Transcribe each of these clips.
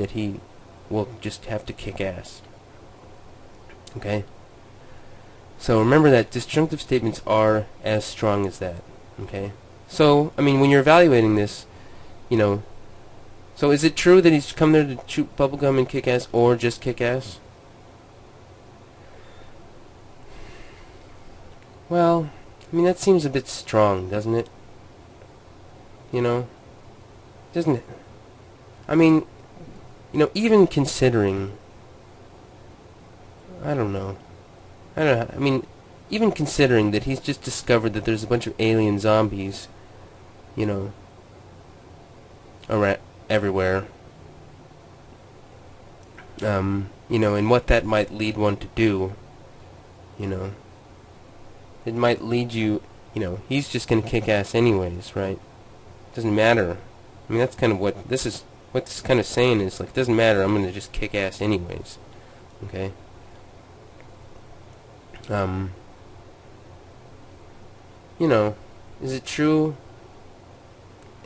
that he will just have to kick ass. Okay? So remember that disjunctive statements are as strong as that. Okay? So, I mean, when you're evaluating this, you know, so is it true that he's come there to chew bubblegum and kick ass, or just kick ass? Well, I mean, that seems a bit strong, doesn't it? You know? Doesn't it? I mean, you know, even considering, I don't know. I mean, even considering that he's just discovered that there's a bunch of alien zombies, you know, around everywhere. You know, and what that might lead one to do, you know. It might lead you, you know, he's just gonna kick ass anyways, right? Doesn't matter. I mean, that's kind of what this is kind of saying is, like, doesn't matter, I'm gonna just kick ass anyways. Okay? You know, is it true?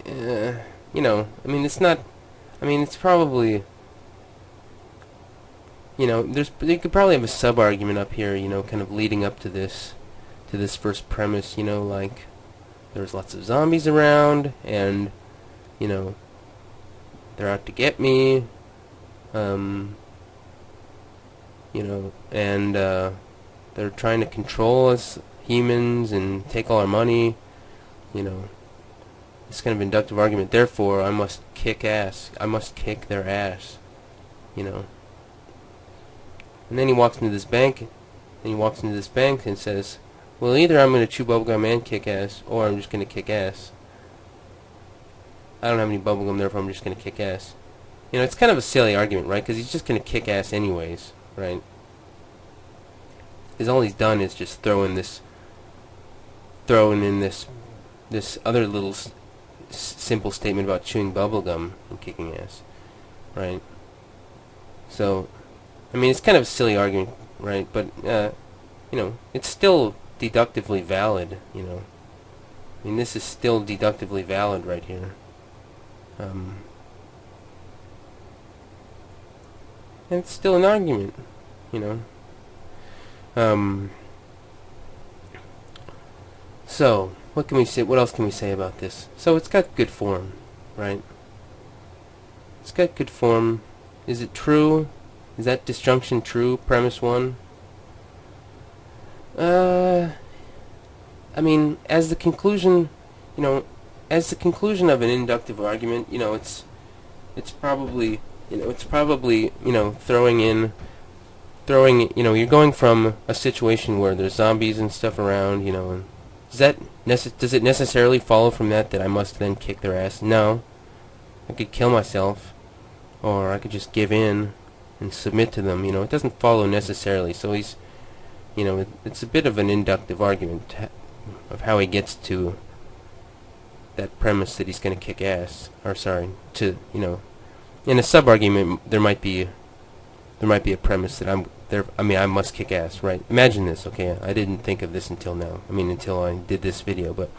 You know, I mean, it's not, I mean, it's probably, you know, you could probably have a sub-argument up here, you know, kind of leading up to this first premise, you know, like, there's lots of zombies around, and, you know, they're out to get me, you know, and, they're trying to control us humans and take all our money, you know, this kind of inductive argument, therefore, I must kick ass, I must kick their ass, you know. And then he walks into this bank, and says, well, either I'm going to chew bubblegum and kick ass, or I'm just going to kick ass. I don't have any bubblegum, therefore I'm just going to kick ass. You know, it's kind of a silly argument, right? Because he's just going to kick ass anyways, right? Because all he's done is just throw in this other little simple statement about chewing bubblegum and kicking ass, right? So, I mean, it's kind of a silly argument, right? But, you know, it's still deductively valid, you know. I mean, this is still deductively valid right here. And it's still an argument, you know. So, what can we say? What else can we say about this? So, it's got good form, right? It's got good form. Is it true? Is that disjunction true? Premise 1? I mean, as the conclusion, you know, as the conclusion of an inductive argument, you know, it's probably, you know, throwing, you know, you're going from a situation where there's zombies and stuff around, you know, and does it necessarily follow from that I must then kick their ass? No. I could kill myself, or I could just give in and submit to them, you know, it doesn't follow necessarily, so he's, you know, it's a bit of an inductive argument of how he gets to that premise that he's going to kick ass, or sorry, to, you know, in a sub-argument there might be a premise that I must kick ass, right? Imagine this, okay? I didn't think of this until now. I mean, until I did this video, but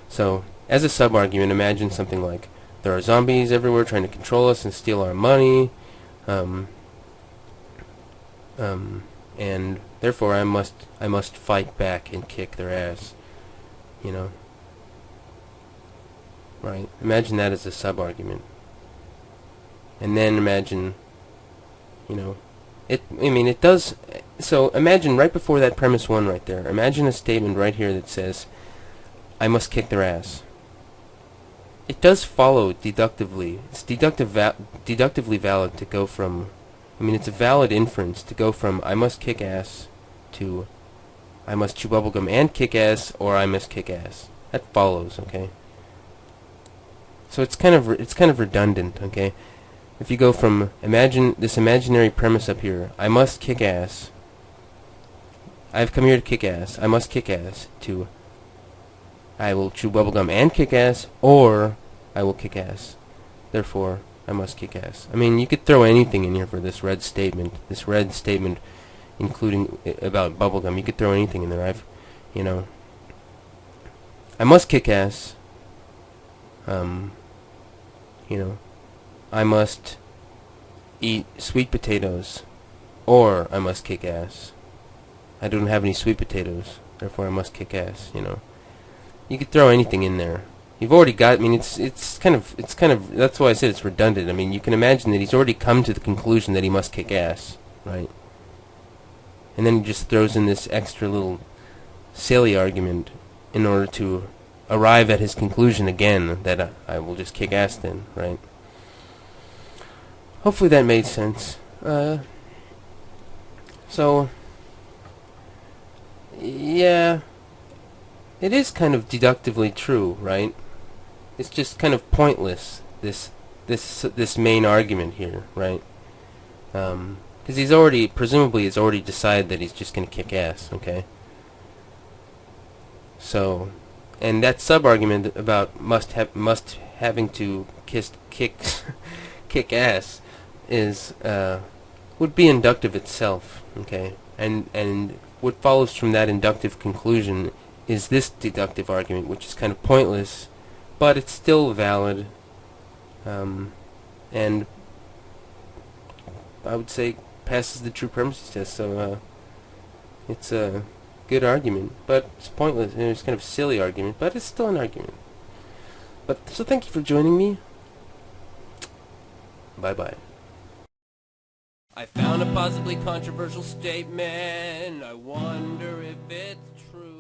so as a sub-argument, imagine something like there are zombies everywhere trying to control us and steal our money, and therefore I must fight back and kick their ass, you know. Right? Imagine that as a sub-argument. And then imagine, you know, I mean, it does, so imagine right before that premise 1 right there, imagine a statement right here that says, I must kick their ass. It does follow deductively. It's deductively valid to go from, I mean, it's a valid inference to go from I must kick ass to I must chew bubblegum and kick ass, or I must kick ass. That follows, okay? So it's kind of redundant, okay? If you go from imagine this imaginary premise up here, I must kick ass, I've come here to kick ass, I must kick ass, to I will chew bubblegum and kick ass, or I will kick ass. Therefore, I must kick ass. I mean, you could throw anything in here for this red statement, including about bubblegum. You could throw anything in there. You know, I must kick ass. You know, I must eat sweet potatoes, or I must kick ass. I don't have any sweet potatoes, therefore I must kick ass. You could throw anything in there. You've already got. I mean, it's kind of. That's why I said it's redundant. I mean, you can imagine that he's already come to the conclusion that he must kick ass, right? And then he just throws in this extra little silly argument in order to arrive at his conclusion again that I will just kick ass then, right? Hopefully that made sense. So, yeah, it is kind of deductively true, right? It's just kind of pointless, this main argument here, right? Because presumably he's already decided that he's just going to kick ass, okay? So, and that sub-argument about having to kick kick ass is would be inductive itself, okay? And what follows from that inductive conclusion is this deductive argument, which is kind of pointless, but it's still valid, and I would say passes the true premises test. So it's a good argument, but it's pointless. And it's kind of a silly argument, but it's still an argument. But so thank you for joining me. Bye bye. I found a possibly controversial statement. I wonder if it's true.